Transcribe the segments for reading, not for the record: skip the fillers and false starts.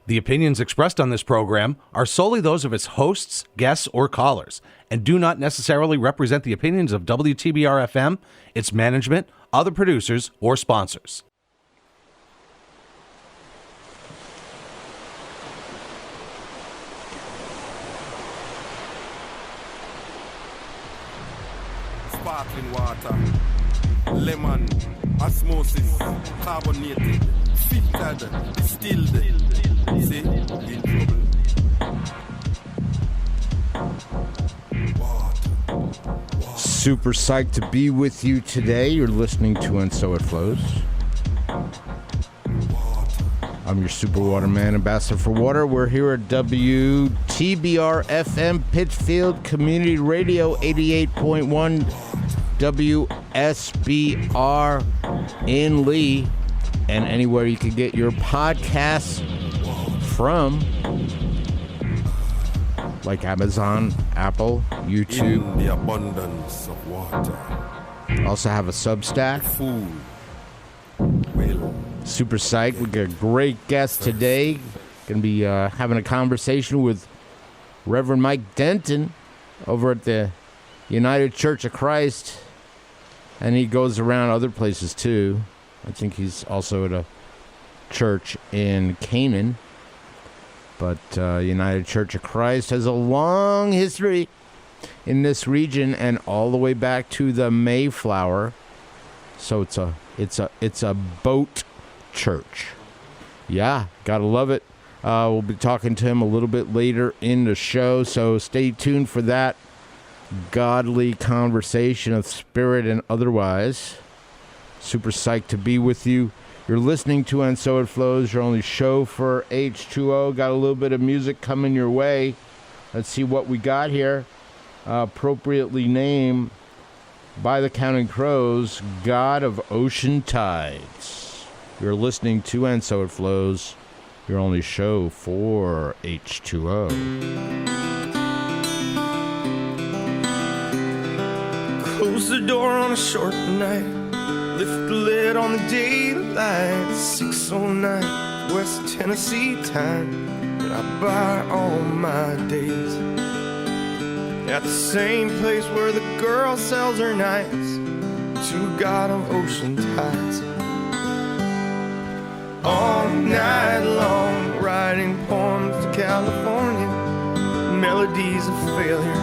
The opinions expressed on this program are solely those of its hosts, guests, or callers, and do not necessarily represent the opinions of WTBR-FM, its management, other producers, or sponsors. Sparkling water, lemon, osmosis, carbonated, filtered, distilled. See, we in trouble. Water. Super psyched to be with you today. You're listening to And So It Flows. I'm your Super Waterman, Ambassador for Water. We're here at WTBR-FM, Pittsfield Community Radio, 88.1 WSBR in Lee, and anywhere you can get your podcasts from, like Amazon, Apple, YouTube. In the abundance of water. Also have a Substack. Food. Well. Super psyched. We got a great guest today. Going to be having a conversation with Rev Mike Denton over at the United Church of Christ. And he goes around other places too. I think he's also at a church in Canaan. But United Church of Christ has a long history in this region and all the way back to the Mayflower. So it's a boat church. Yeah, gotta love it. We'll be talking to him a little bit later in the show, so stay tuned for that godly conversation of spirit and otherwise. Super psyched to be with you. You're listening to And So It Flows, your only show for H2O. Got a little bit of music coming your way. Let's see what we got here. Appropriately named by the Counting Crows, God of Ocean Tides. You're listening to And So It Flows, your only show for H2O. Close the door on a short night. Lift the lid on the daylight. 6:09 West Tennessee time, and I buy all my days at the same place where the girl sells her nights to God of Ocean Tides. All night long, writing poems to California, melodies of failure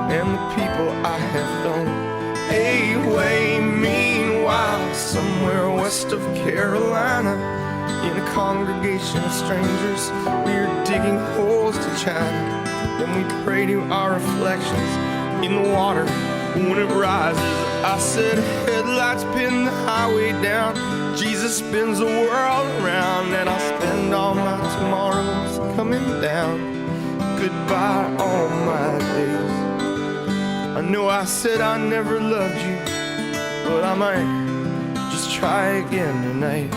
and the people I have known. Away, meanwhile, somewhere west of Carolina, in a congregation of strangers, we're digging holes to China. Then we pray to our reflections in the water when it rises. I said, headlights pin the highway down, Jesus spins the world around, and I'll spend all my tomorrows coming down. Goodbye all my days. I know I said I never loved you, but I might just try again tonight.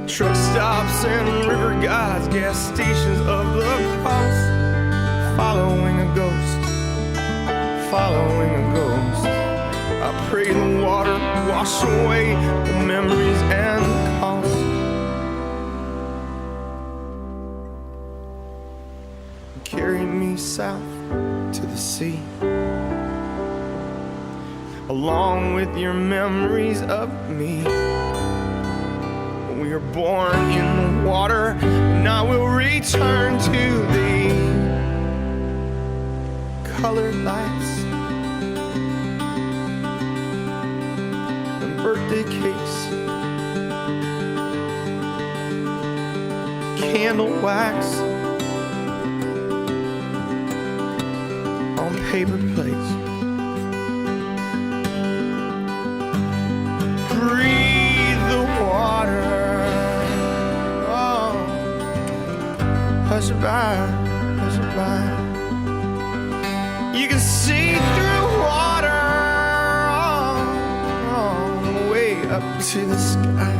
Truck stops and river guides, gas stations of the cross, following a ghost, following a ghost. I pray the water wash away the memories and the cost. Carry me south to the sea, along with your memories of me. We are born in the water, and I will return to thee. Colored lights and birthday cakes, candle wax on paper plates. Breathe the water. Oh, hush it by, hush it by. You can see through water. Oh, way up to the sky.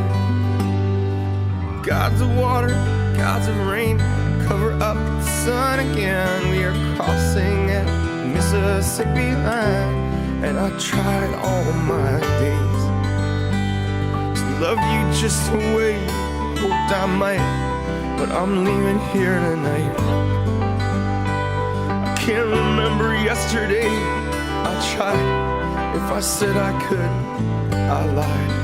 Gods of water, gods of rain, cover up the sun again. We are crossing at Mississippi line, and I tried all my days to love you just the way hoped I might, but I'm leaving here tonight. I can't remember yesterday. I tried. If I said I could, I lied.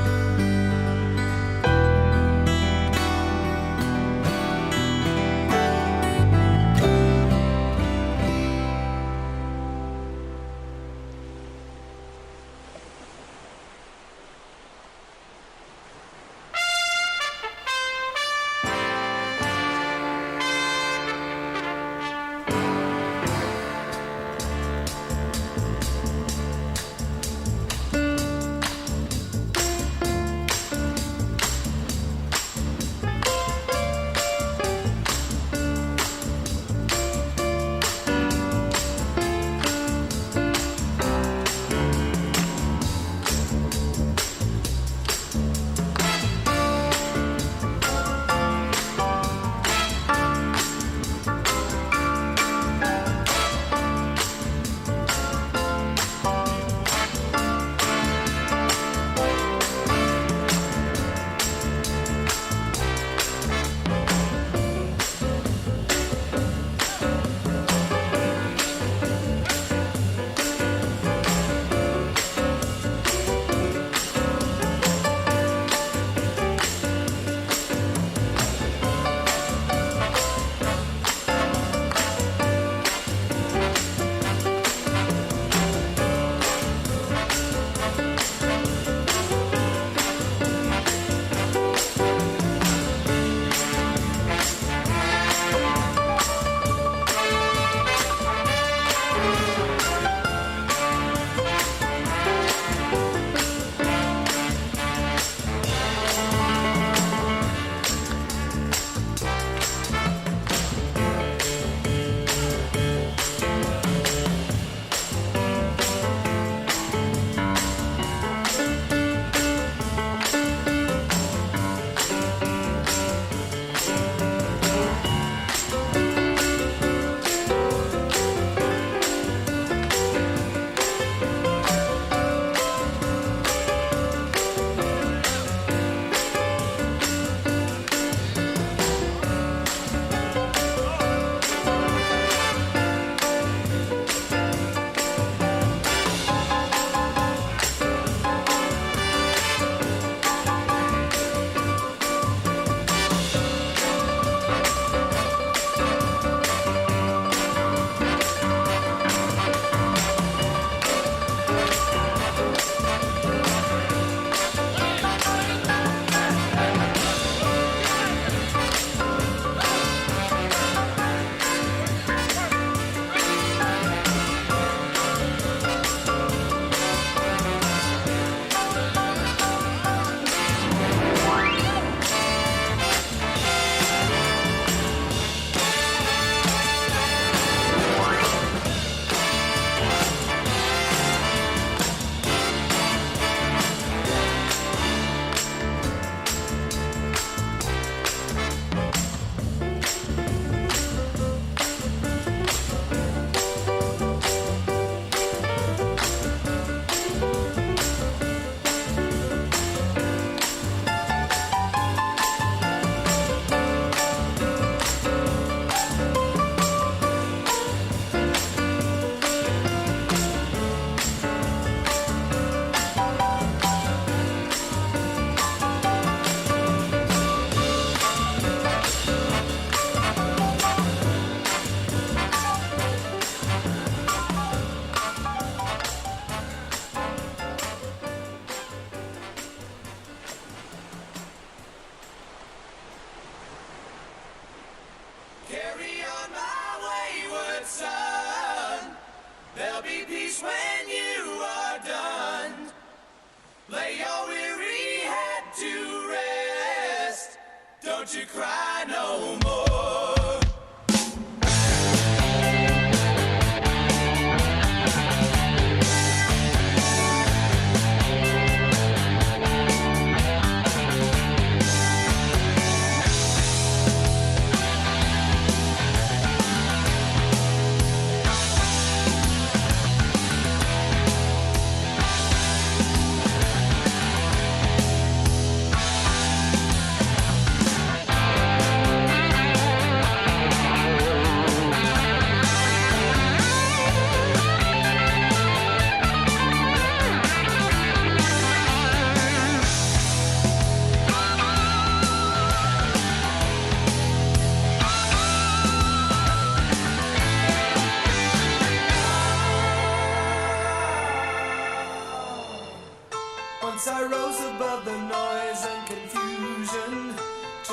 Don't you cry no more.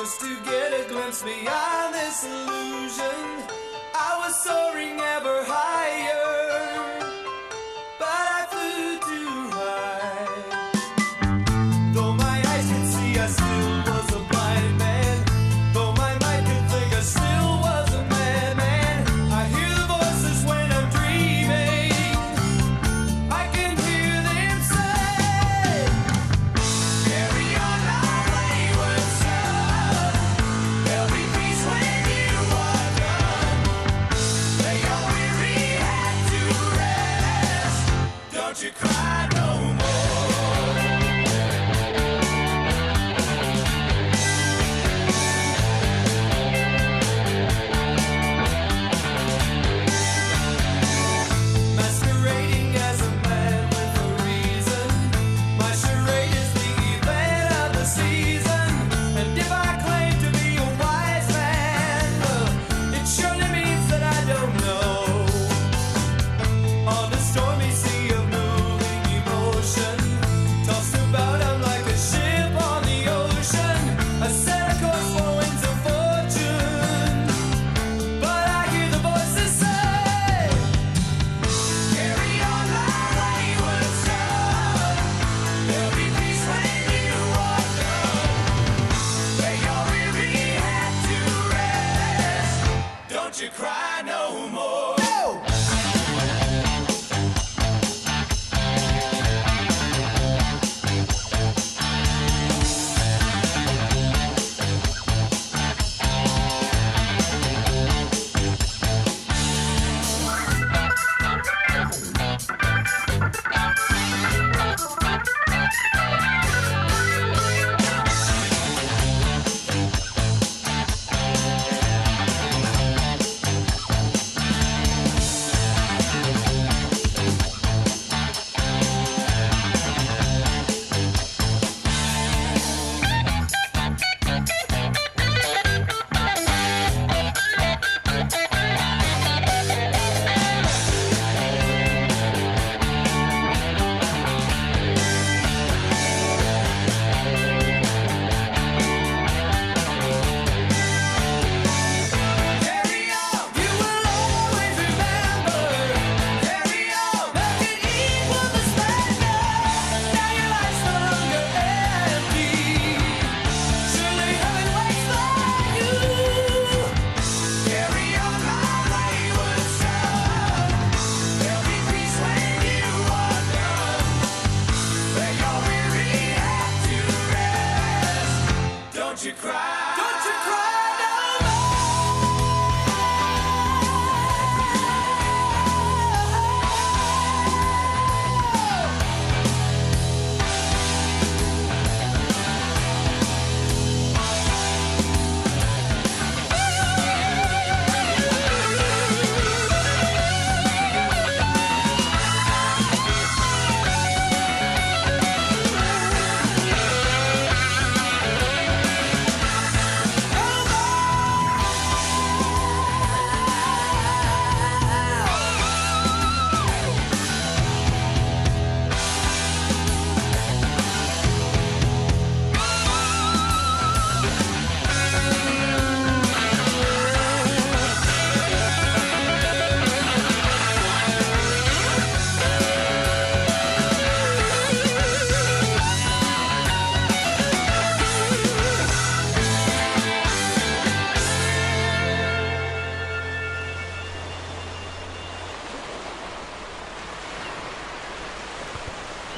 just to get a glimpse beyond this illusion. I was soaring ever higher, but I flew too high. Though my eyes could see, I still was a blind man. Though my mind could think, I still was a madman. I hear the voices when I'm dreaming. I can hear them say, carry on our wayward son. There'll be peace when you are done. Lay your weary head to rest. Don't you cry no more. Masquerading as a man with a reason. My charade is the event of the season. And if I claim to be a wise man, it surely means that I don't know. On the stormy sea of moving emotion, tossed about I'm like a ship on the ocean. I set a course for winds of fortune, but I hear the voices say, carry on our wayward son. There'll be peace when you are done. Lay your weary head to rest. Don't you cry no more. Carry on, you will always remember. Carry on, make it equal the splendor. Now your life's no longer empty. Surely heaven waits for you. Carry on, my wayward son. There'll be peace when you are done. Lay your weary head to rest. Don't you cry. Don't you cry no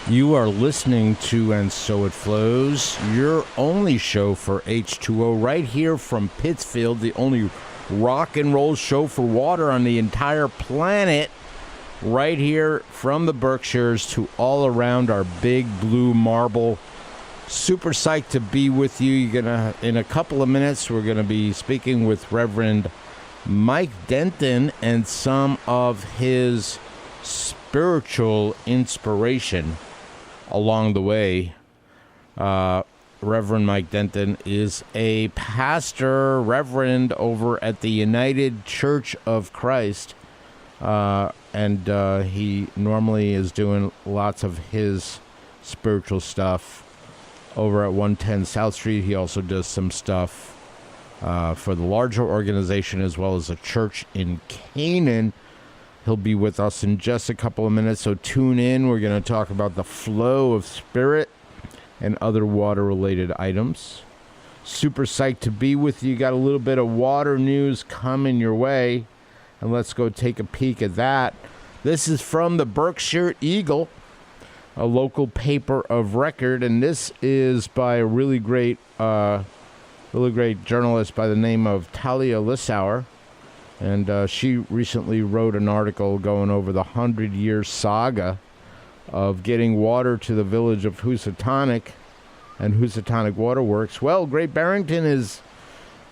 You are listening to And So It Flows, your only show for H2O, right here from Pittsfield, the only rock and roll show for water on the entire planet, right here from the Berkshires to all around our big blue marble. Super psyched to be with you. You're gonna, in a couple of minutes, we're gonna be speaking with Reverend Mike Denton and some of his spiritual inspiration along the way. Reverend Mike Denton is a pastor, reverend over at the United Church of Christ, and he normally is doing lots of his spiritual stuff over at 110 South Street. He also does some stuff for the larger organization as well as a church in Canaan. He'll be with us in just a couple of minutes, so tune in. We're going to talk about the flow of spirit and other water-related items. Super psyched to be with you. Got a little bit of water news coming your way, and let's go take a peek at that. This is from the Berkshire Eagle, a local paper of record, and this is by a really great journalist by the name of Talia Lissauer. And she recently wrote an article going over the 100-year saga of getting water to the village of Housatonic and Housatonic Waterworks. Well, Great Barrington is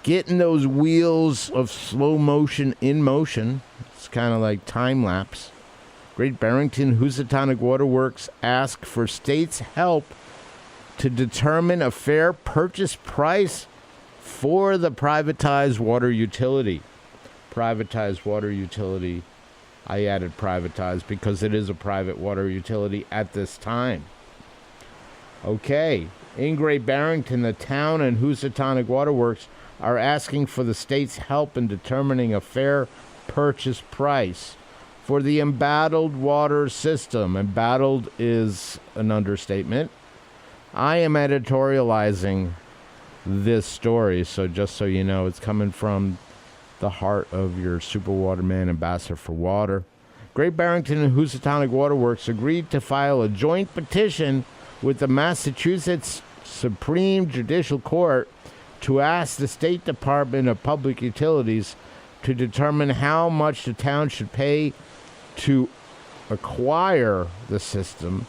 getting those wheels of slow motion in motion. It's kind of like time lapse. Great Barrington Housatonic Waterworks ask for state's help to determine a fair purchase price for the privatized water utility. Privatized water utility. I added privatized because it is a private water utility at this time. Okay. In Great Barrington, the town and Housatonic Waterworks are asking for the state's help in determining a fair purchase price for the embattled water system. Embattled is an understatement. I am editorializing this story, so just so you know, it's coming from the heart of your Superwaterman Ambassador for Water. Great Barrington and Housatonic Waterworks agreed to file a joint petition with the Massachusetts Supreme Judicial Court to ask the State Department of Public Utilities to determine how much the town should pay to acquire the system.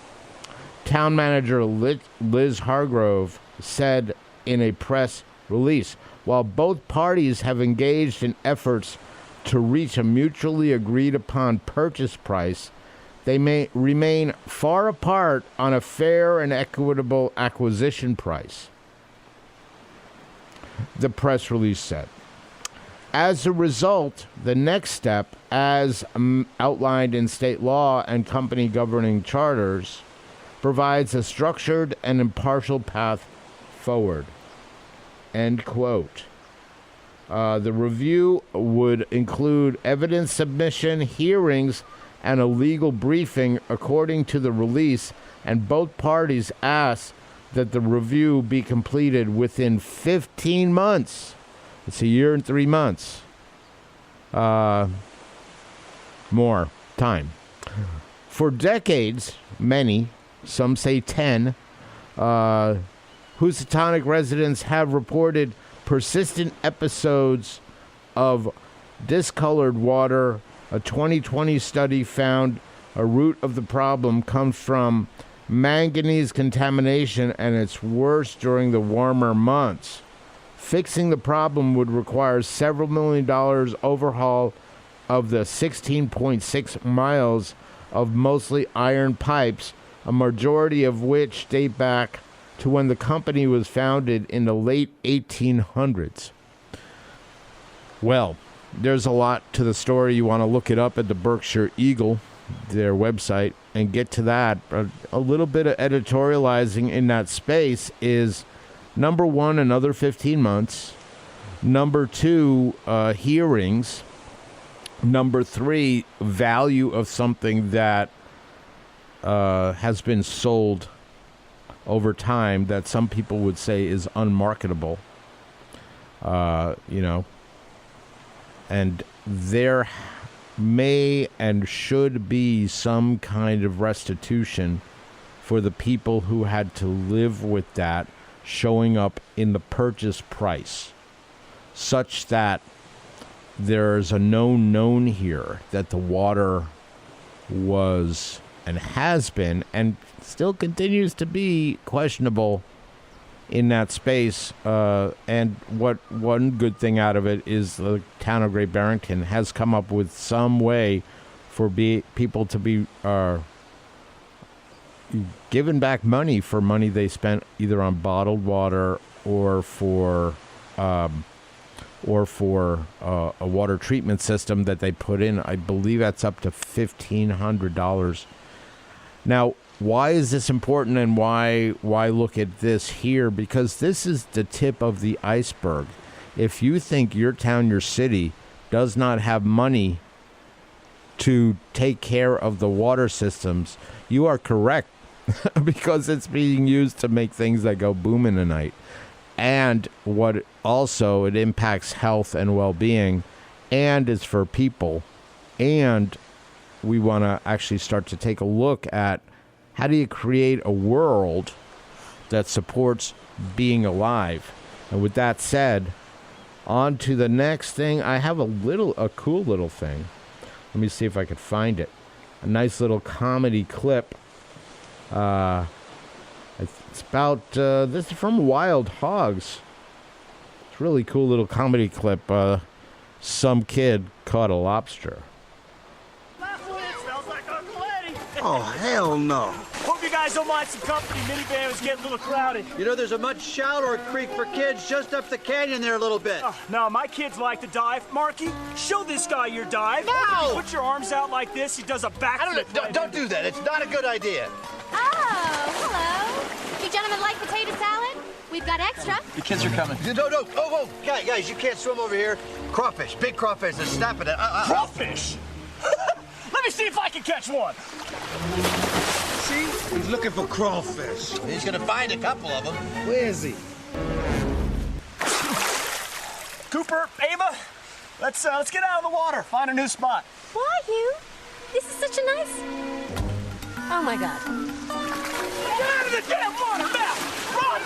Town manager Liz Hargrove said in a press release, while both parties have engaged in efforts to reach a mutually agreed upon purchase price, they may remain far apart on a fair and equitable acquisition price, the press release said. As a result, the next step, as outlined in state law and company governing charters, provides a structured and impartial path forward. End quote. The review would include evidence submission, hearings, and a legal briefing according to the release, and both parties asked that the review be completed within 15 months. It's a year and 3 months. More time. For decades, many, some say 10, Housatonic residents have reported persistent episodes of discolored water. A 2020 study found a root of the problem comes from manganese contamination, and it's worse during the warmer months. Fixing the problem would require several $1 million overhaul of the 16.6 miles of mostly iron pipes, a majority of which date back to when the company was founded in the late 1800s. Well, there's a lot to the story. You want to look it up at the Berkshire Eagle, their website, and get to that. But a little bit of editorializing in that space is, number one, another 15 months. Number two, hearings. Number three, value of something that has been sold over time that some people would say is unmarketable. And there may and should be some kind of restitution for the people who had to live with that showing up in the purchase price, such that there's a known here that the water was and has been and still continues to be questionable in that space. And what one good thing out of it is the town of Great Barrington has come up with some way for people to be given back money for money they spent either on bottled water or for a water treatment system that they put in. I believe that's up to $1,500. Now, why is this important, and why look at this here? Because this is the tip of the iceberg. If you think your town, your city, does not have money to take care of the water systems, you are correct, because it's being used to make things that go boom in the night. And what also, it impacts health and well-being, and is for people. And we want to actually start to take a look at how do you create a world that supports being alive. And with that said, on to the next thing. I have a cool little thing. Let me see if I could find it. A nice little comedy clip. It's about, this is from Wild Hogs. It's a really cool little comedy clip. Some kid caught a lobster. Oh, hell no. Hope you guys don't mind some company. Minivan was getting a little crowded. You know, there's a much shallower creek for kids just up the canyon there a little bit. No, my kids like to dive. Marky, show this guy your dive. No! Put your arms out like this. He does a backflip. Don't do that. It's not a good idea. Oh, hello. You gentlemen like potato salad? We've got extra. The kids are coming. No. Oh, guys, you can't swim over here. Crawfish, big crawfish. They're snapping it. Crawfish? Let me see if I can catch one. See? He's looking for crawfish. He's gonna find a couple of them. Where is he? Cooper, Ava, let's get out of the water. Find a new spot. Why, Hugh? This is such a nice... Oh, my God. Get out of the damn water now! Run,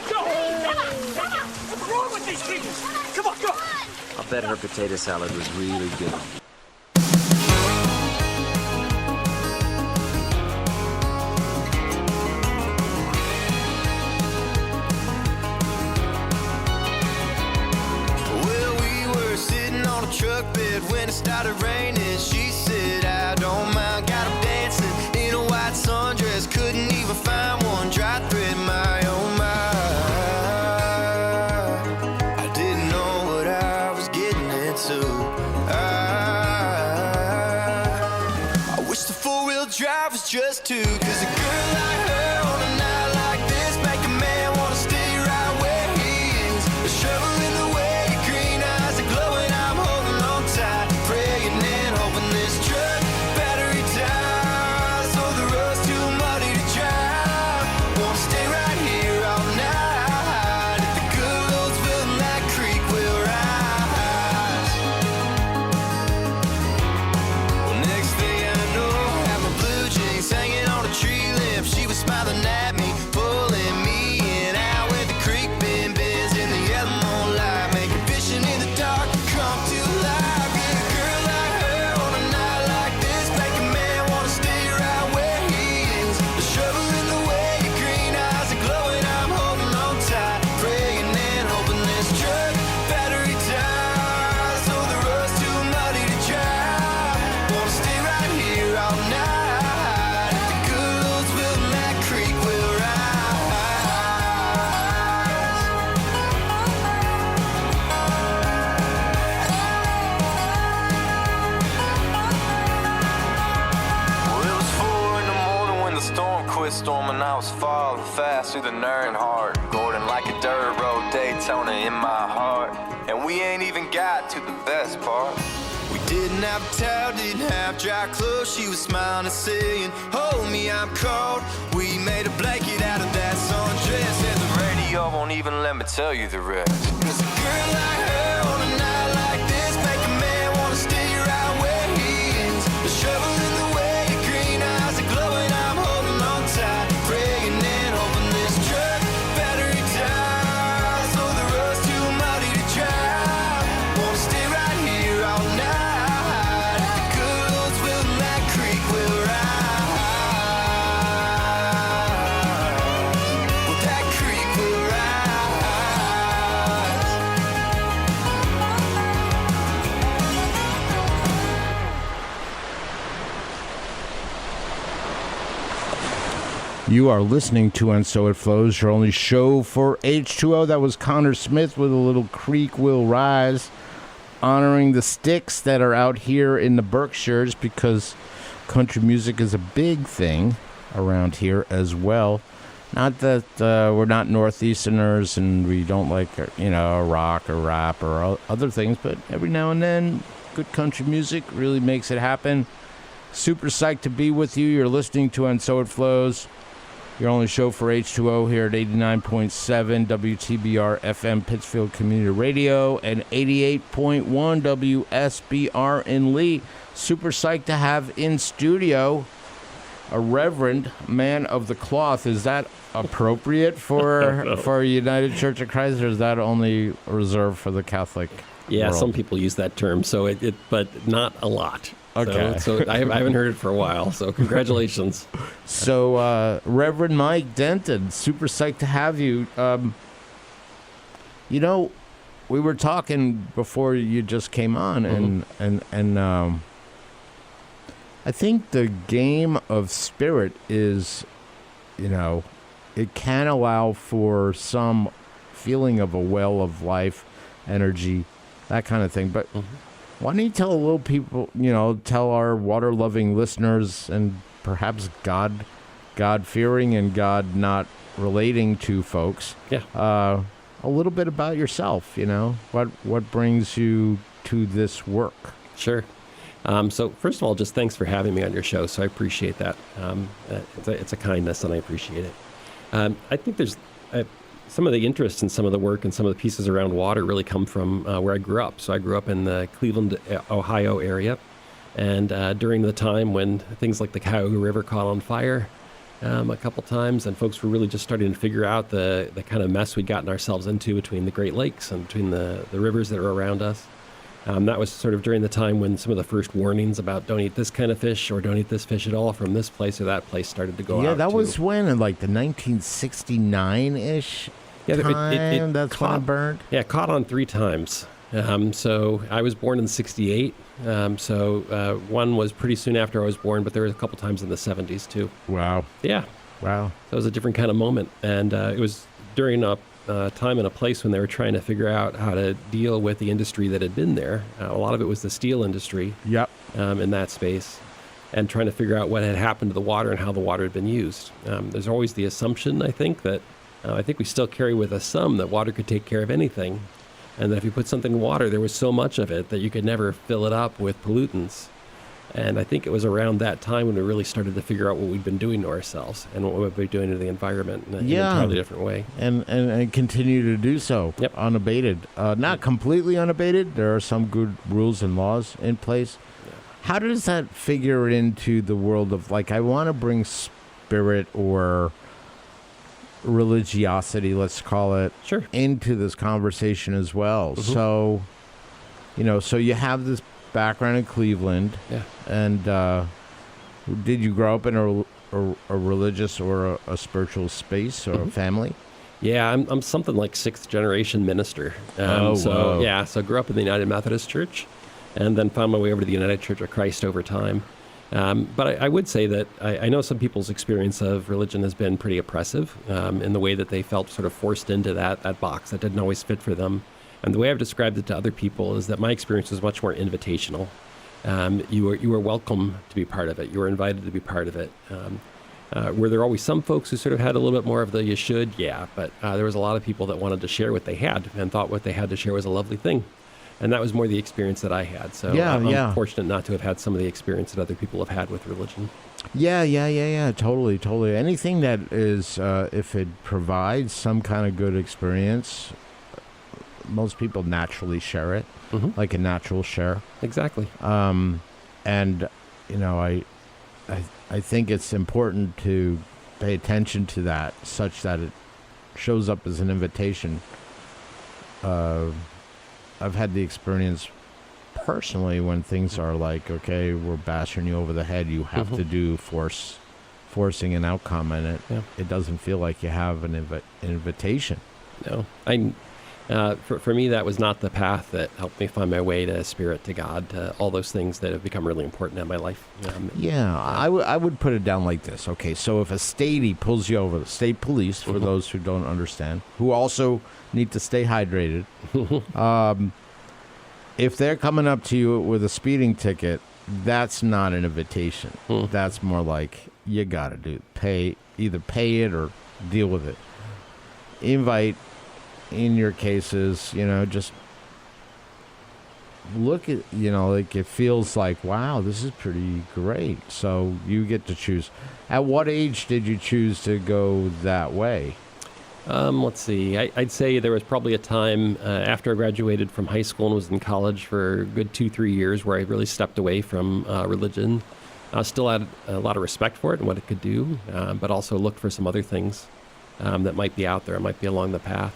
go! Come on. What's wrong with these creatures? Come on, go! I'll bet her potato salad was really good. Truck bed when it started raining. She said, I don't mind. Got him dancing in a white sundress. Couldn't even find one dry thread. My oh my, I didn't know what I was getting into. I wish the four-wheel drive was just two. Cause a girl like her on a night like this make a man wanna stay right where he is. A shovel in the way, green eyes are glowing. Praying and hoping this truck battery dies, so the road's too muddy to drive. Wanna stay right here all night. If the good Lord's willing, that creek will rise. Well, next thing I know, I have my blue jeans hanging on a tree limb. She was smiling at me, pulling me in. Out where the creek bends in the yellow moonlight, making fishing in the dark come to life. Storming, I was falling fast through the Nern hard. Gordon like a dirt road, Daytona in my heart. And we ain't even got to the best part. We didn't have a towel, didn't have dry clothes. She was smiling and saying, hold me, I'm cold. We made a blanket out of that sundress, and the radio won't even let me tell you the rest. Cause a girl like her on a night like this make a man wanna stay right where he is. The shovel in the way, green eyes are glowing. I'm holding on tight, praying and hoping this truck battery dies, so the road's too muddy to drive. Wanna stay right here all night. If the good Lord's willing, that creek will rise. Well, that creek will rise. You are listening to And So It Flows, your only show for H2O. That was Connor Smith with a little Creek Will Rise, honoring the sticks that are out here in the Berkshires, because country music is a big thing around here as well. Not that we're not Northeasterners and we don't like, rock or rap or other things, but every now and then, good country music really makes it happen. Super psyched to be with you. You're listening to And So It Flows, your only show for H2O here at 89.7 WTBR-FM Pittsfield Community Radio and 88.1 WSBR in Lee. Super psyched to have in studio a reverend man of the cloth. Is that appropriate for United Church of Christ, or is that only reserved for the Catholic world? Some people use that term, but not a lot. Okay. So I haven't heard it for a while, so congratulations. So, Reverend Mike Denton, super psyched to have you. We were talking before you just came on, and I think the game of spirit is, it can allow for some feeling of a well of life, energy, that kind of thing. But why don't you tell a little people, tell our water-loving listeners and perhaps God-fearing and God not relating to folks, a little bit about yourself, what brings you to this work? Sure. So first of all, just thanks for having me on your show. So I appreciate that. It's a kindness, and I appreciate it. I think there's some of the interest in some of the work and some of the pieces around water really come from where I grew up. So I grew up in the Cleveland, Ohio area, and during the time when things like the Cuyahoga River caught on fire a couple times, and folks were really just starting to figure out the kind of mess we'd gotten ourselves into between the Great Lakes and between the rivers that are around us. That was sort of during the time when some of the first warnings about don't eat this kind of fish or don't eat this fish at all from this place or that place started to go out. Yeah, that was when, in like the 1969-ish time, that's when it burned? Yeah, caught on 3 times. So I was born in 68. One was pretty soon after I was born, but there was a couple times in the 70s too. Wow. Yeah. Wow. So it was a different kind of moment. And it was during a time and a place when they were trying to figure out how to deal with the industry that had been there. A lot of it was the steel industry. Yep. In that space, and trying to figure out what had happened to the water and how the water had been used. There's always the assumption, I think, that I think we still carry with us some that water could take care of anything, and that if you put something in water, there was so much of it that you could never fill it up with pollutants. And I think it was around that time when we really started to figure out what we'd been doing to ourselves and what we'd been doing to the environment in an entirely different way. And continue to do so, unabated. Not completely unabated. There are some good rules and laws in place. Yeah. How does that figure into the world of, I want to bring spirit or religiosity, let's call it, into this conversation as well. So, so you have this background in Cleveland, and did you grow up in a religious or a spiritual space or a family? Yeah, I'm something like 6th generation minister. So I grew up in the United Methodist Church, and then found my way over to the United Church of Christ over time. But I would say that I know some people's experience of religion has been pretty oppressive in the way that they felt sort of forced into that box that didn't always fit for them. And the way I've described it to other people is that my experience was much more invitational. You were welcome to be part of it. You were invited to be part of it. Were there always some folks who sort of had a little bit more of the you should? Yeah, but there was a lot of people that wanted to share what they had and thought what they had to share was a lovely thing. And that was more the experience that I had. So I'm fortunate not to have had some of the experience that other people have had with religion. Yeah. Totally. Anything that is, if it provides some kind of good experience, most people naturally share it, like a natural share. Exactly. I think it's important to pay attention to that, such that it shows up as an invitation. I've had the experience personally when things are like, okay, we're bashing you over the head. You have to do forcing an outcome, and it doesn't feel like you have an invitation. No, for me, that was not the path that helped me find my way to spirit, to God, to all those things that have become really important in my life. I would put it down like this. Okay, so if a statey pulls you over, the state police, for those who don't understand, who also need to stay hydrated, if they're coming up to you with a speeding ticket, that's not an invitation. That's more like you got to either pay it or deal with it. Invite, in your cases, just look at, like it feels like, wow, this is pretty great. So you get to choose. At what age did you choose to go that way? Let's see. I'd say there was probably a time after I graduated from high school and was in college for a good 2-3 years where I really stepped away from religion. I still had a lot of respect for it and what it could do, but also looked for some other things that might be out there, might be along the path.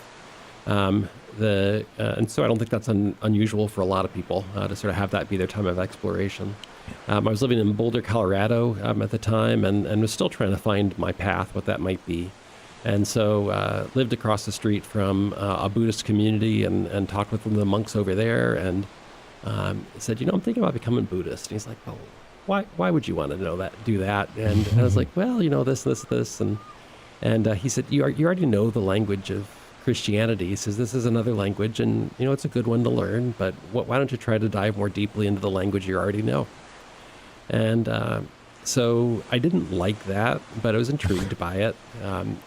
And so I don't think that's unusual for a lot of people to sort of have that be their time of exploration. I was living in Boulder, Colorado at the time and was still trying to find my path, what that might be. And so lived across the street from a Buddhist community and talked with the monks over there and said, I'm thinking about becoming Buddhist. And he's like, well, why would you want to do that? And I was like, well, this. And he said, you already know the language of Christianity. He says, this is another language and, it's a good one to learn, but why don't you try to dive more deeply into the language you already know? And so I didn't like that, but I was intrigued by it.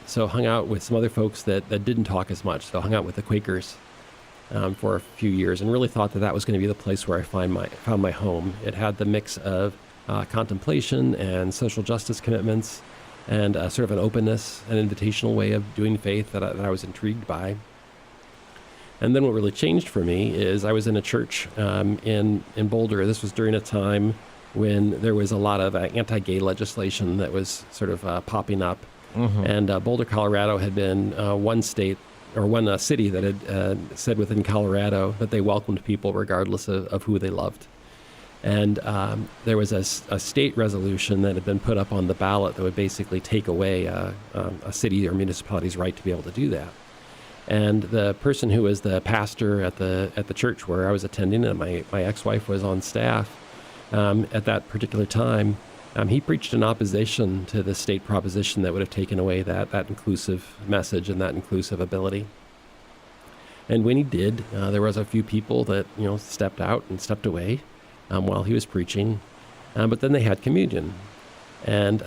So hung out with some other folks that didn't talk as much. So hung out with the Quakers for a few years and really thought that was going to be the place where I found my home. It had the mix of contemplation and social justice commitments and sort of an openness, an invitational way of doing faith that I was intrigued by. And then what really changed for me is I was in a church in Boulder. This was during a time when there was a lot of anti-gay legislation that was sort of popping up. Mm-hmm. And Boulder, Colorado had been one state or one city that had said within Colorado that they welcomed people regardless of who they loved. And there was a state resolution that had been put up on the ballot that would basically take away a city or municipality's right to be able to do that. And the person who was the pastor at the church where I was attending, and my ex-wife was on staff at that particular time, he preached in opposition to the state proposition that would have taken away that inclusive message and that inclusive ability. And when he did, there was a few people that stepped out and stepped away while he was preaching, but then they had communion. And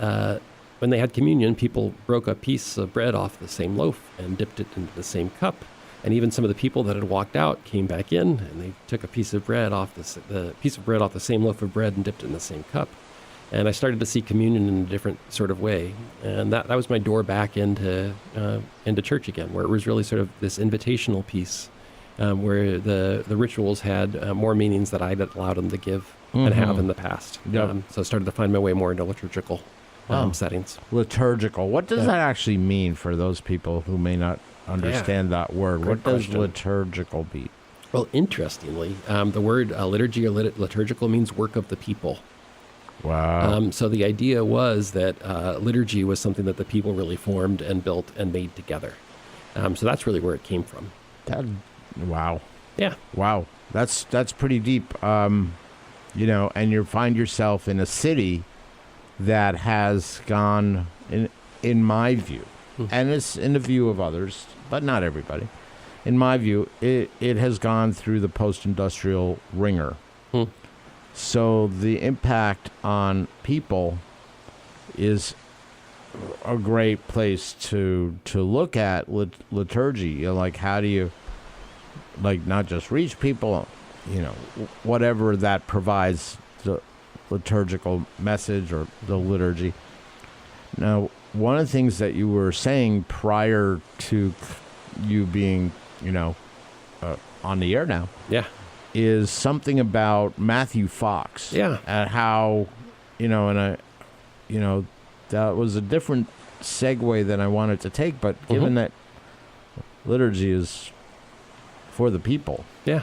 when they had communion, people broke a piece of bread off the same loaf and dipped it into the same cup. And even some of the people that had walked out came back in, and they took a piece of bread off the piece of bread off the same loaf of bread and dipped it in the same cup. And I started to see communion in a different sort of way, and that was my door back into church again, where it was really sort of this invitational piece, where the rituals had more meanings that I'd allowed them to give and have in the past. Yep. So I started to find my way more into liturgical settings. Liturgical. What does that actually mean for those people who may not understand that word? Good what does question. liturgical be? Well, interestingly, the word liturgy or liturgical means work of the people. Wow. So the idea was that liturgy was something that the people really formed and built and made together. So that's really where it came from. Wow. Yeah. Wow. That's pretty deep. And you find yourself in a city that has gone, in my view, and it's in the view of others, but not everybody. In my view, it has gone through the post-industrial ringer. So the impact on people is a great place to look at liturgy. Like, how do you, not just reach people, whatever that provides, the liturgical message or the liturgy. Now, one of the things that you were saying prior to you being, on the air now. Yeah. Is something about Matthew Fox. Yeah. And how, that was a different segue than I wanted to take, but given that liturgy is for the people. Yeah.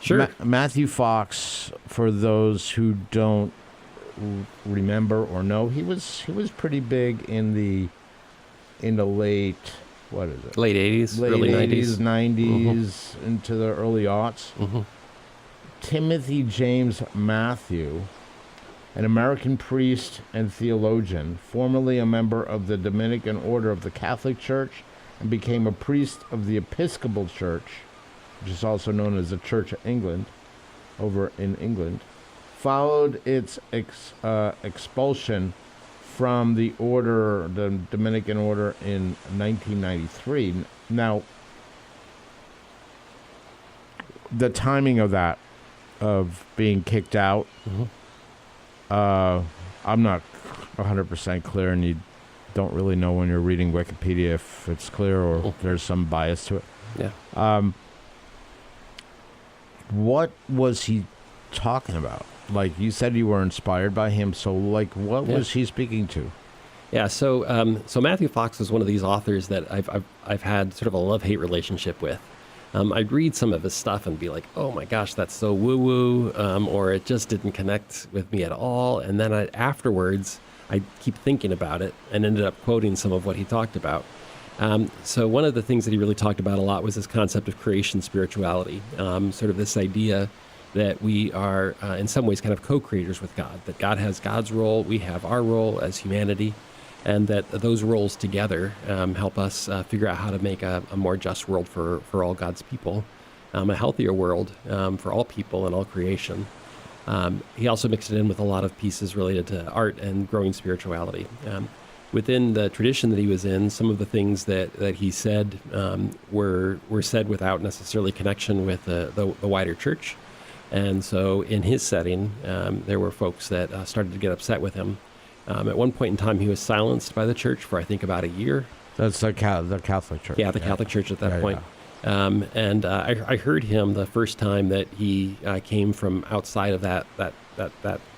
Sure. Matthew Fox, for those who don't remember or know, he was pretty big in the late, what is it? Late 80s, late early 80s, 90s. 90s, into the early aughts. Timothy James Matthew, an American priest and theologian, formerly a member of the Dominican Order of the Catholic Church, and became a priest of the Episcopal Church, which is also known as the Church of England, over in England, followed its expulsion from the order, the Dominican order, in 1993. Now, the timing of that, of being kicked out, I'm not 100% clear, and you don't really know when you're reading Wikipedia if it's clear or there's some bias to it. Yeah. What was he talking about? Like, you said you were inspired by him, so, like, what was he speaking to? Yeah, so Matthew Fox was one of these authors that I've had sort of a love-hate relationship with. I'd read some of his stuff and be like, oh my gosh, that's so woo-woo, or it just didn't connect with me at all. And then afterwards, I'd keep thinking about it and ended up quoting some of what he talked about. So one of the things that he really talked about a lot was this concept of creation spirituality, sort of this idea that we are in some ways kind of co-creators with God, that God has God's role, we have our role as humanity, and that those roles together help us figure out how to make a more just world for all God's people, a healthier world for all people and all creation. He also mixed it in with a lot of pieces related to art and growing spirituality. Within the tradition that he was in, some of the things that he said were said without necessarily connection with the wider church. And so in his setting, there were folks that started to get upset with him. At one point in time, he was silenced by the church for, I think, about a year. That's the Catholic Church. Yeah, the Catholic Church at that point. Yeah. And I heard him the first time that he came from outside of that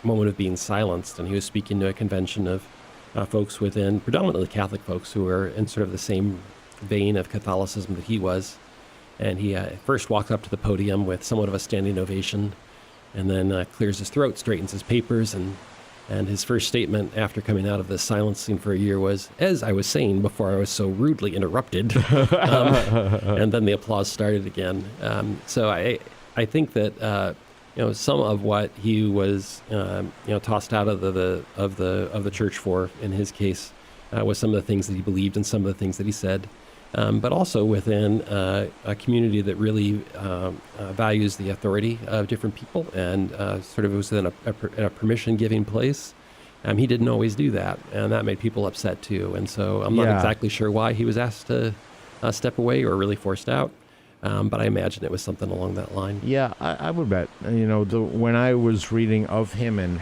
moment of being silenced, and he was speaking to a convention of folks within, predominantly Catholic folks, who were in sort of the same vein of Catholicism that he was. And he first walked up to the podium with somewhat of a standing ovation, and then clears his throat, straightens his papers, and his first statement after coming out of the silencing for a year was, "As I was saying before I was so rudely interrupted," and then the applause started again. So I think that some of what he was tossed out of the church for, in his case, was some of the things that he believed and some of the things that he said. But also within a community that really values the authority of different people and sort of was in a permission-giving place. He didn't always do that, and that made people upset too. And so I'm not exactly sure why he was asked to step away or really forced out, but I imagine it was something along that line. Yeah, I would bet. When I was reading of him and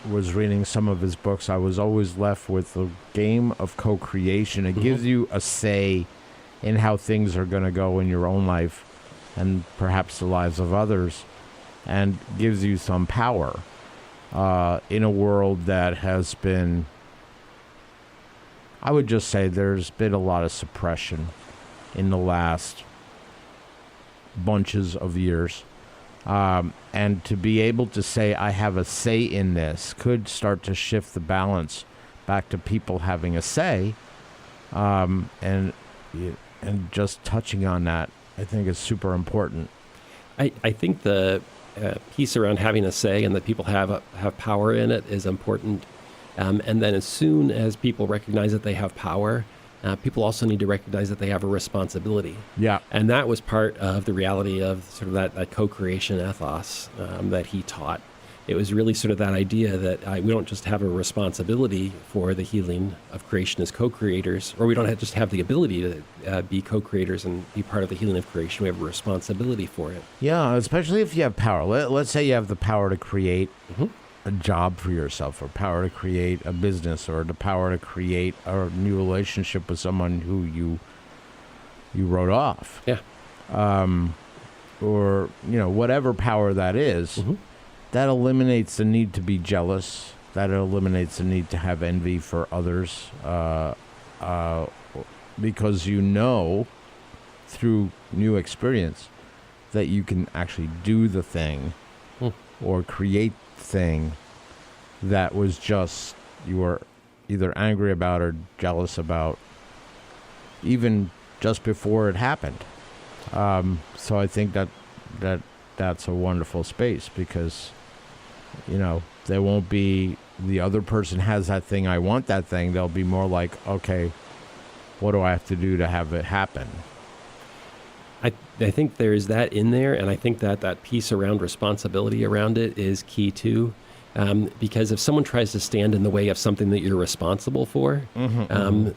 was reading some of his books, I was always left with the game of co-creation. It gives you a say in how things are going to go in your own life and perhaps the lives of others, and gives you some power in a world that has been, I would just say there's been a lot of suppression in the last bunches of years. And to be able to say, I have a say in this, could start to shift the balance back to people having a say. And just touching on that, I think, is super important. I think the piece around having a say and that people have power in it is important. And then as soon as people recognize that they have power, people also need to recognize that they have a responsibility. Yeah. And that was part of the reality of sort of that co-creation ethos that he taught. It was really sort of that idea that we don't just have a responsibility for the healing of creation as co-creators, or we don't just have the ability to be co-creators and be part of the healing of creation. We have a responsibility for it. Yeah, especially if you have power. Let's say you have the power to create a job for yourself, or power to create a business, or the power to create a new relationship with someone who you wrote off. Yeah. Or, whatever power that is. That eliminates the need to be jealous. That eliminates the need to have envy for others, because through new experience that you can actually do the thing or create the thing that was just you were either angry about or jealous about, even just before it happened. So I think that's a wonderful space, because there won't be the other person has that thing, I want that thing. They'll be more like, okay, what do I have to do to have it happen? I think there's that in there, and I think that piece around responsibility around it is key too. Because if someone tries to stand in the way of something that you're responsible for,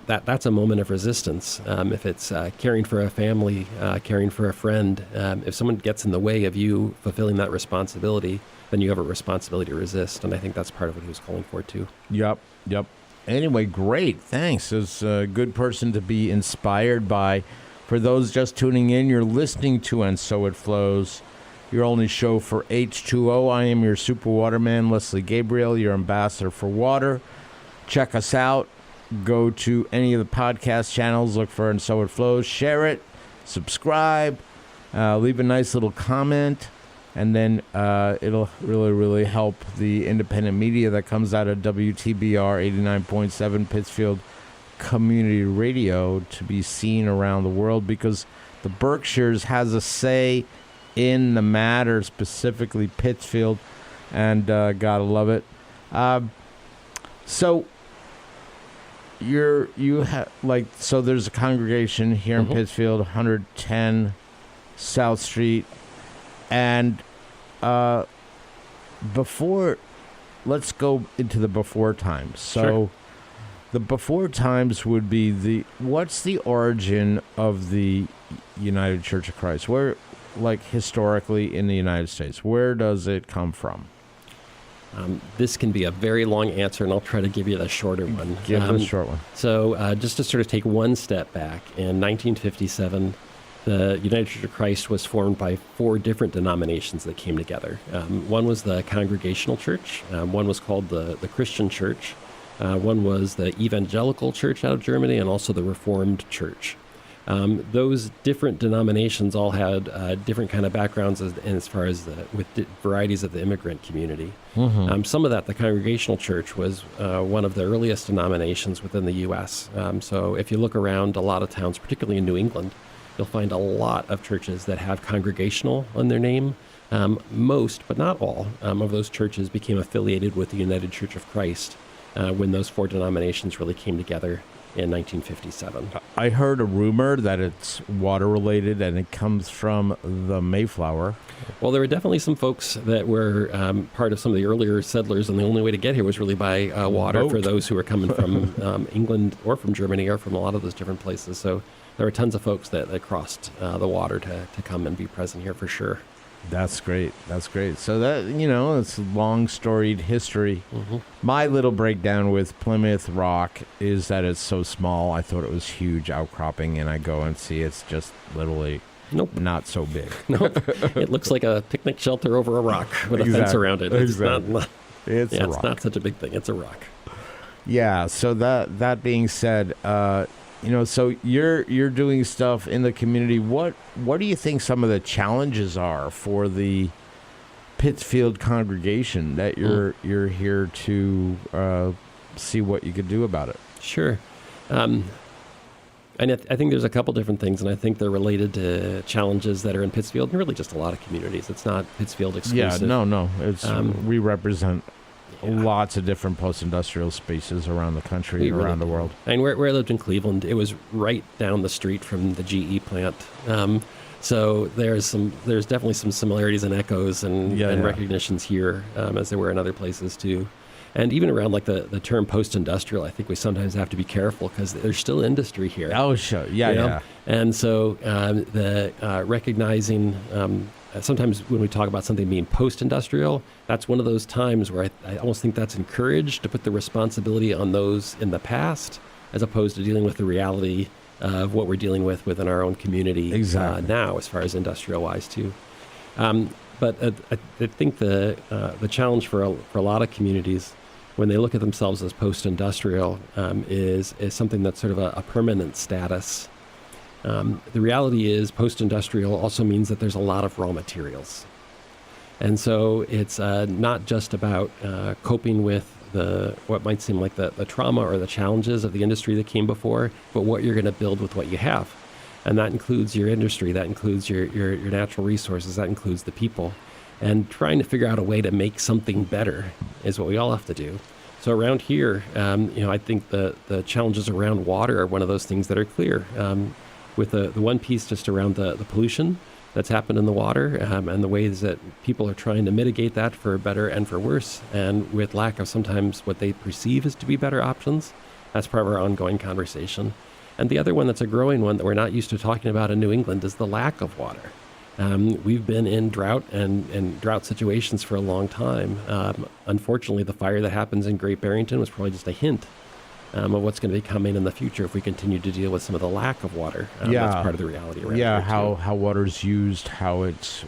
that's a moment of resistance. If it's caring for a family, caring for a friend, if someone gets in the way of you fulfilling that responsibility, then you have a responsibility to resist. And I think that's part of what he was calling for, too. Yep. Anyway, great. Thanks. It's a good person to be inspired by. For those just tuning in, you're listening to And So It Flows, your only show for H2O. I am your super waterman, Leslie Gabriel, your ambassador for water. Check us out. Go to any of the podcast channels, look for And So It Flows, share it, subscribe, leave a nice little comment, and then it'll really, really help the independent media that comes out of WTBR 89.7 Pittsfield Community Radio to be seen around the world, because the Berkshires has a say in the matter, specifically Pittsfield, and gotta love it. So so there's a congregation here in Pittsfield, 110 South Street, and let's go into the before times. So Sure. The before times would be what's the origin of the United Church of Christ? Where, like, historically in the United States, where does it come from? This can be a very long answer, and I'll try to give you the shorter one. Give it a short one. So just to sort of take one step back, in 1957, the United Church of Christ was formed by 4 different denominations that came together. One was the Congregational Church. One was called the Christian Church. One was the Evangelical Church out of Germany, and also the Reformed Church. Those different denominations all had different kind of backgrounds as far as with varieties of the immigrant community. Some of that, the Congregational Church, was one of the earliest denominations within the U.S. So if you look around a lot of towns, particularly in New England, you'll find a lot of churches that have congregational on their name. Most, but not all, of those churches became affiliated with the United Church of Christ when those 4 denominations really came together in 1957. I heard a rumor that it's water-related and it comes from the Mayflower. Well, there were definitely some folks that were part of some of the earlier settlers, and the only way to get here was really by water for those who were coming from England or from Germany or from a lot of those different places. So there were tons of folks that crossed the water to come and be present here for sure. That's great. So that, it's a long storied history. My little breakdown with Plymouth Rock is that it's so small. I thought it was huge outcropping, and I go and see it's just literally not so big. Nope. It looks like a picnic shelter over a rock with a fence around it. It's It's not such a big thing. It's a rock. Yeah. So that being said, so you're doing stuff in the community. What do you think some of the challenges are for the Pittsfield congregation that you're here to see what you could do about it? Sure. And I think there's a couple different things, and I think they're related to challenges that are in Pittsfield and really just a lot of communities. It's not Pittsfield exclusive. Yeah, no. It's we represent lots of different post-industrial spaces around the country and around the world. And where I lived in Cleveland, it was right down the street from the GE plant. So there's definitely some similarities and echoes and recognitions here, as there were in other places too. And even around like the term post-industrial, I think we sometimes have to be careful because there's still industry here. Oh, sure. Yeah. And so recognizing sometimes when we talk about something being post-industrial, that's one of those times where I almost think that's encouraged to put the responsibility on those in the past as opposed to dealing with the reality of what we're dealing with within our own community now as far as industrial-wise too. But I think the challenge for a lot of communities when they look at themselves as post-industrial is something that's sort of a permanent status. The reality is post-industrial also means that there's a lot of raw materials. And so it's not just about coping with what might seem like the trauma or the challenges of the industry that came before, but what you're going to build with what you have. And that includes your industry, that includes your natural resources, that includes the people. And trying to figure out a way to make something better is what we all have to do. So around here, I think the challenges around water are one of those things that are clear. With the one piece just around the pollution, that's happened in the water, and the ways that people are trying to mitigate that for better and for worse, and with lack of sometimes what they perceive as to be better options. That's part of our ongoing conversation. And the other one that's a growing one that we're not used to talking about in New England is the lack of water. We've been in drought and drought situations for a long time. Unfortunately, the fire that happens in Great Barrington was probably just a hint of what's going to be coming in the future if we continue to deal with some of the lack of water. That's part of the reality around here, how water's used, how it's,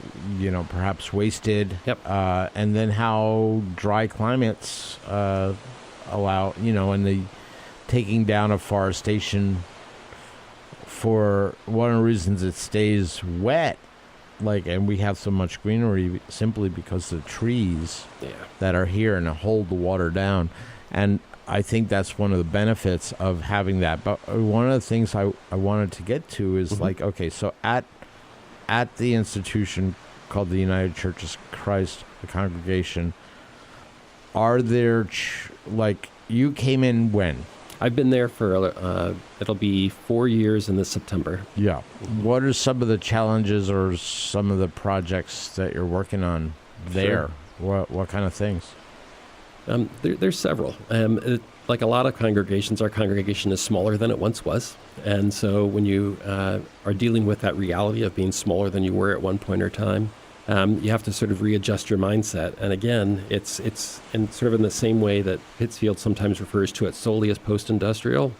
perhaps wasted. Yep. And then how dry climates allow, and the taking down of forestation for one of the reasons it stays wet. And we have so much greenery simply because the trees that are here and hold the water down. And I think that's one of the benefits of having that. But one of the things I wanted to get to is so at the institution called the United Church of Christ, the congregation, are there, you came in when? I've been there for, it'll be 4 years in this September. Yeah. What are some of the challenges or some of the projects that you're working on there? Sure. What kind of things? There's several. Like a lot of congregations, our congregation is smaller than it once was. And so when you are dealing with that reality of being smaller than you were at one point or time, you have to sort of readjust your mindset. And again, it's in sort of in the same way that Pittsfield sometimes refers to it solely as post-industrial.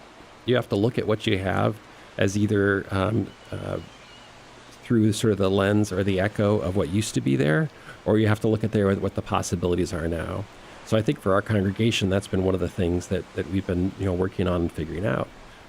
You have to look at what you have as either through sort of the lens or the echo of what used to be there, or you have to look at there what the possibilities are now. So I think for our congregation, that's been one of the things that we've been working on and figuring out.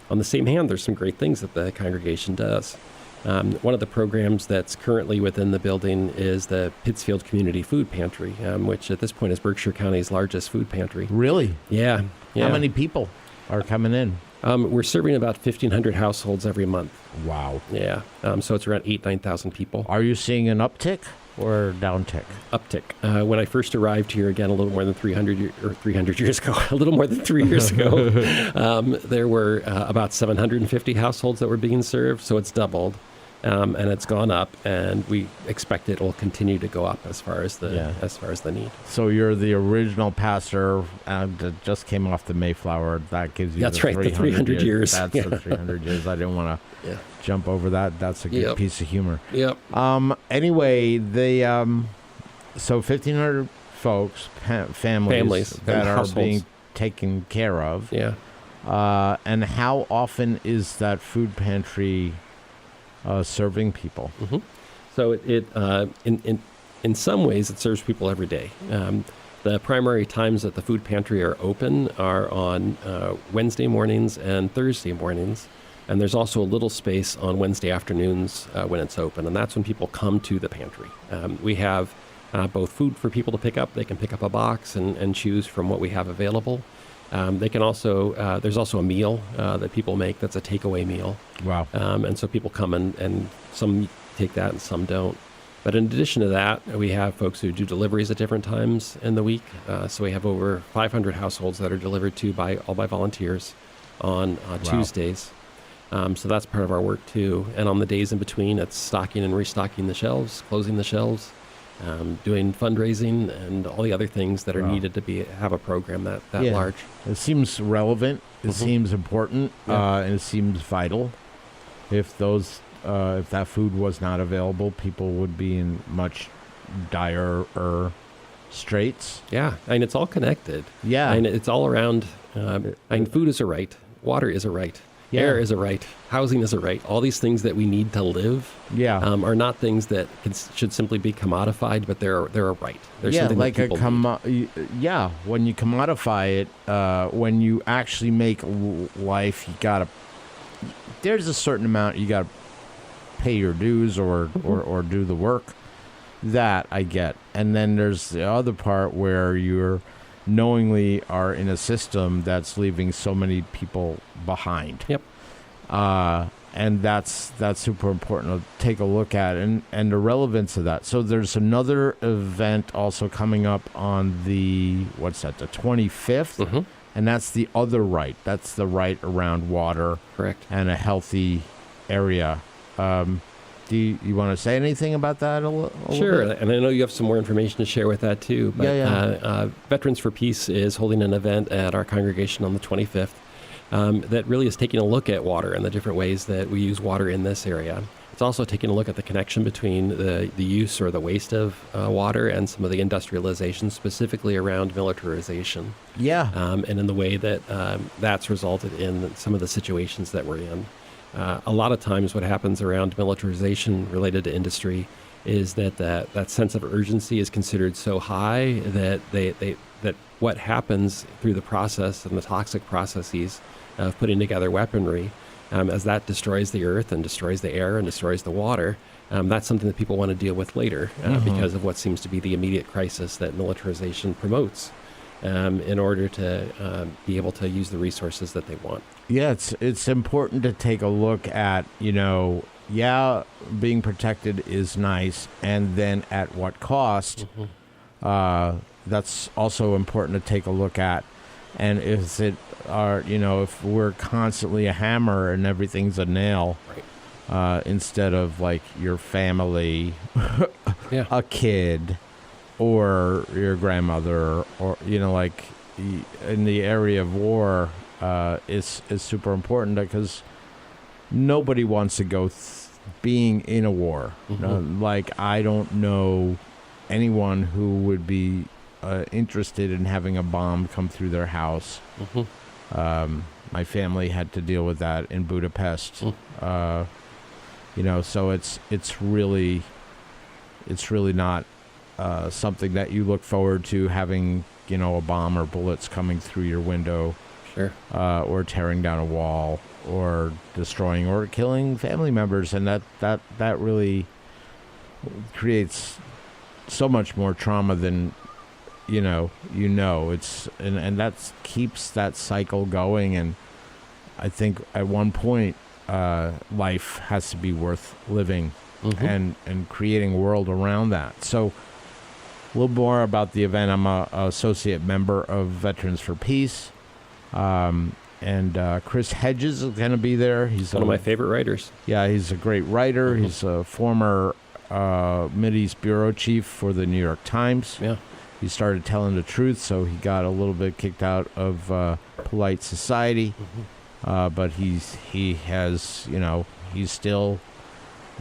On the same hand, there's some great things that the congregation does. One of the programs that's currently within the building is the Pittsfield Community Food Pantry, which at this point is Berkshire County's largest food pantry. Really? Yeah. How many people are coming in? We're serving about 1,500 households every month. Wow. Yeah. So it's around 9,000 people. Are you seeing an uptick or downtick? Uptick. When I first arrived here, again, a little more than 300 years ago, a little more than 3 years ago, there were about 750 households that were being served. So it's doubled. And it's gone up, and we expect it will continue to go up as far as the need. So you're the original pastor that just came off the Mayflower. That gives you the 300 years. That's the 300 years. I didn't want to jump over that. That's a good piece of humor. Yep. Anyway, so 1,500 folks, families that are households being taken care of. Yeah. And how often is that food pantry serving people? Mm-hmm. So it in some ways it serves people every day. The primary times that the food pantry are open are on Wednesday mornings and Thursday mornings, and there's also a little space on Wednesday afternoons when it's open, and that's when people come to the pantry. We have both food for people to pick up. They can pick up a box and choose from what we have available. They can also, there's also a meal that people make that's a takeaway meal. Wow. And so people come and some take that and some don't. But in addition to that, we have folks who do deliveries at different times in the week. So we have over 500 households that are delivered to by volunteers on Tuesdays. So that's part of our work too. And on the days in between, it's stocking and restocking the shelves, closing the shelves, doing fundraising and all the other things that are needed to have a program that large. It seems relevant. It seems important, and it seems vital. If that food was not available, people would be in much dire straits. Yeah, and it's all connected. Yeah, and it's all around. Food is a right, water is a right. Yeah. Air is a right. Housing is a right. All these things that we need to live are not things that should simply be commodified, but they're a right. They're something like that people need. When you commodify it, when you actually make life, there's a certain amount you got to pay your dues or do the work. That I get. And then there's the other part where you're knowingly are in a system that's leaving so many people behind. Yep. And that's super important to take a look at and the relevance of that. So there's another event also coming up on the 25th? And that's the other right. That's the right around water. Correct. And a healthy area. Do you want to say anything about that a little Sure, bit? and I know you have some more information to share with that too. But Veterans for Peace is holding an event at our congregation on the 25th that really is taking a look at water and the different ways that we use water in this area. It's also taking a look at the connection between the use or the waste of water and some of the industrialization, specifically around militarization. Yeah. And in the way that that's resulted in some of the situations that we're in. A lot of times what happens around militarization related to industry is that sense of urgency is considered so high that that what happens through the process and the toxic processes of putting together weaponry, as that destroys the earth and destroys the air and destroys the water, that's something that people want to deal with later because of what seems to be the immediate crisis that militarization promotes in order to be able to use the resources that they want. Yeah, it's important to take a look at, being protected is nice, and then at what cost. That's also important to take a look at. And if if we're constantly a hammer and everything's a nail, instead of like your family, a kid, or your grandmother, or like in the area of war, is super important because nobody wants to go being in a war. Like, I don't know anyone who would be interested in having a bomb come through their house. My family had to deal with that in Budapest. So it's really not something that you look forward to, having a bomb or bullets coming through your window, or tearing down a wall, or destroying or killing family members, and that really creates so much more trauma than it's and that keeps that cycle going. And I think at one point life has to be worth living, and creating a world around that. So a little more about the event. I'm a associate member of Veterans for Peace, and Chris Hedges is going to be there. He's one of my favorite writers. Yeah, he's a great writer. He's a former Mideast bureau chief for the New York Times. Yeah. He started telling the truth, so he got a little bit kicked out of polite society. But he's still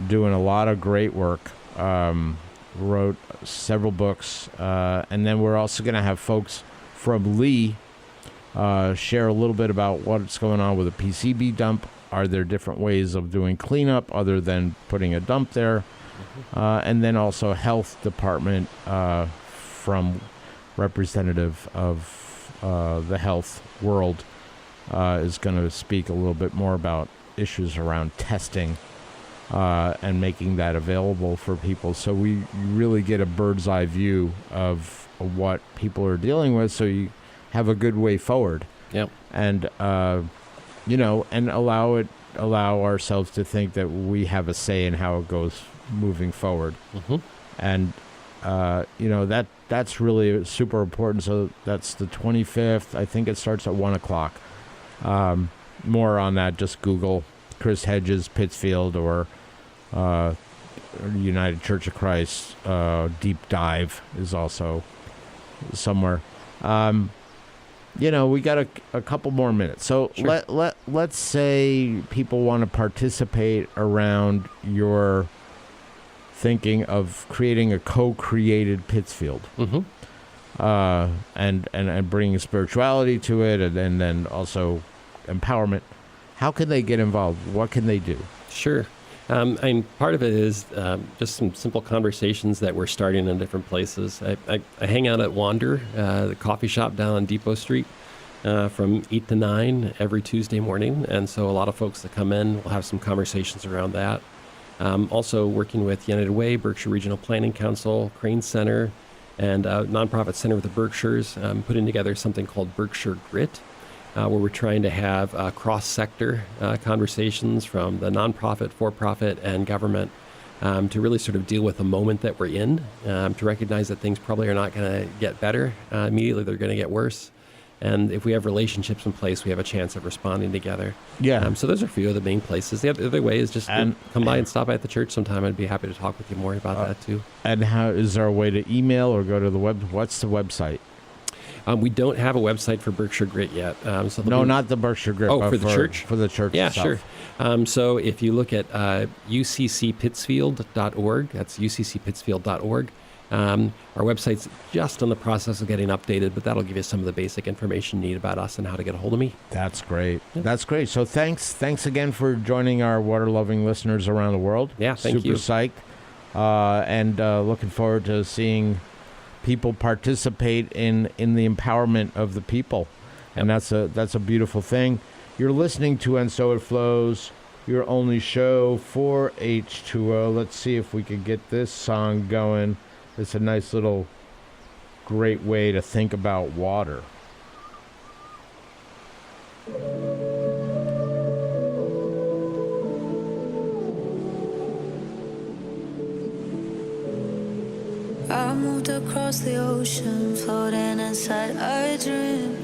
doing a lot of great work. Wrote several books, and then we're also going to have folks from Lee share a little bit about what's going on with a PCB dump. Are there different ways of doing cleanup other than putting a dump there? And then also health department from representative of the health world is going to speak a little bit more about issues around testing and making that available for people, so we really get a bird's eye view of what people are dealing with, so you have a good way forward. Yep. And and allow ourselves to think that we have a say in how it goes moving forward. And that's really super important. So that's the 25th. I think it starts at 1:00. More on that, just Google Chris Hedges, Pittsfield, or United Church of Christ. Deep Dive is also somewhere. We got a couple more minutes. So let's say people want to participate around your thinking of creating a co-created Pittsfield, and bringing spirituality to it, and then also empowerment. How can they get involved? What can they do? Sure. Part of it is just some simple conversations that we're starting in different places. I hang out at Wander, the coffee shop down on Depot Street, from 8 to 9 every Tuesday morning. And so a lot of folks that come in will have some conversations around that. Also working with United Way, Berkshire Regional Planning Council, Crane Center, and Nonprofit Center of the Berkshires, putting together something called Berkshire Grit, where we're trying to have cross-sector conversations from the nonprofit, for-profit, and government to really sort of deal with the moment that we're in, to recognize that things probably are not going to get better immediately. They're going to get worse. And if we have relationships in place, we have a chance of responding together. Yeah. So those are a few of the main places. The other way is just come by and stop by at the church sometime. I'd be happy to talk with you more about that too. And how is there a way to email or go to the web? What's the website? We don't have a website for Berkshire Grit yet. Not the Berkshire Grit. Oh, for the church? For the church Yeah, itself. sure. So if you look at uccpittsfield.org, that's uccpittsfield.org. Our website's just in the process of getting updated, but that'll give you some of the basic information you need about us and how to get a hold of me. That's great. Yeah. That's great. So thanks again for joining our water-loving listeners around the world. Yeah, thank you. Super psyched. And looking forward to seeing people participate in the empowerment of the people. And that's a beautiful thing. You're listening to And So It Flows, your only show for H2O. Let's see if we could get this song going. It's a nice little great way to think about water. I moved across the ocean, floating inside a dream.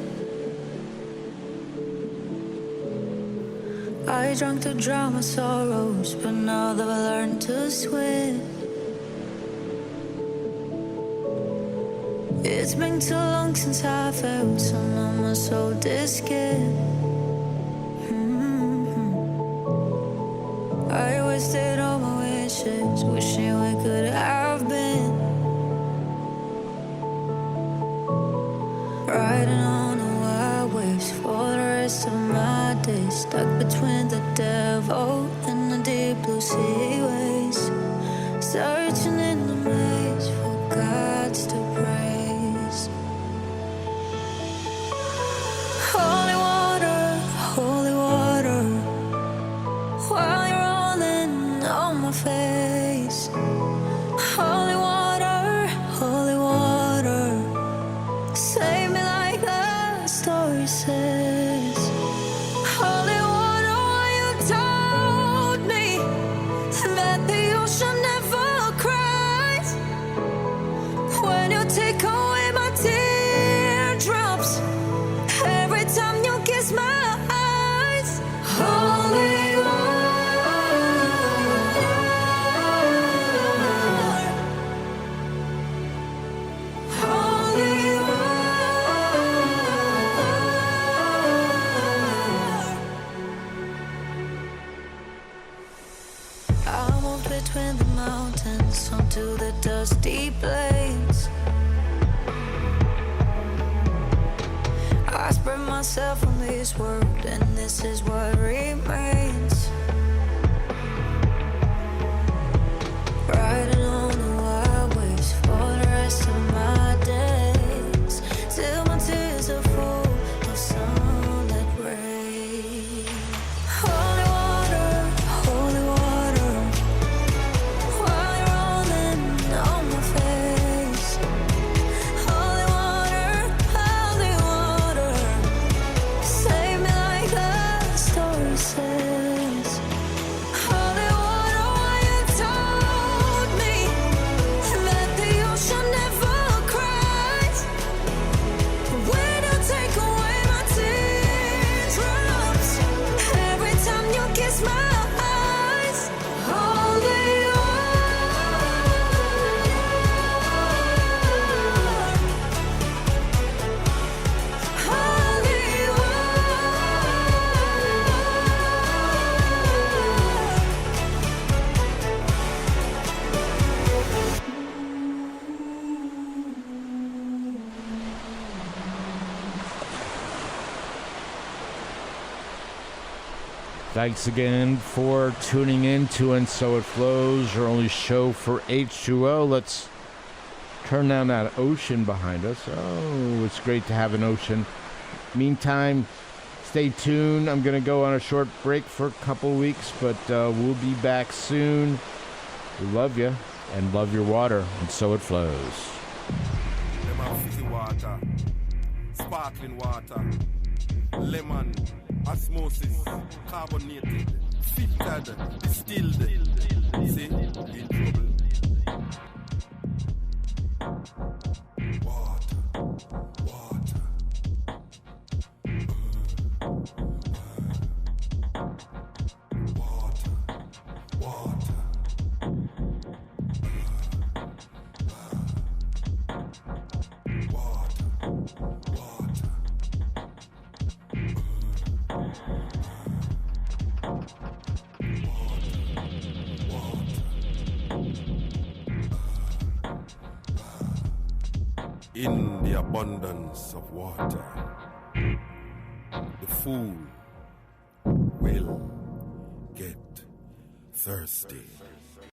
I drank to drown my sorrows, but now that I learned to swim. It's been too long since I felt so numb, my soul did skin. I wasted all my wishes, wishing we could have been. Riding on the wild waves for the rest of my days, stuck between the devil and the deep blue sea waves, searching in the maze for gods to praise. Holy water, while you're rolling on my face. Holy water, save me like the story says. Holy water, why you told me that the ocean never cries. When you take away my teardrops, every time you kiss my eyes. Holy between the mountains onto the dusty plains. I spread myself from this world, and this is what remains. Riding on the wild waves for the rest of my days, till my tears are full of sunlit rain. Holy water, holy water. Thanks again for tuning in to And So It Flows, your only show for H2O. Let's turn down that ocean behind us. Oh, it's great to have an ocean. Meantime, stay tuned. I'm going to go on a short break for a couple weeks, but we'll be back soon. We love you and love your water, and so it flows. Them have fizzy water, sparkling water, lemon, osmosis, carbonated, filtered, distilled. See, in trouble. Water, water. in the abundance of water, the fool will get thirsty.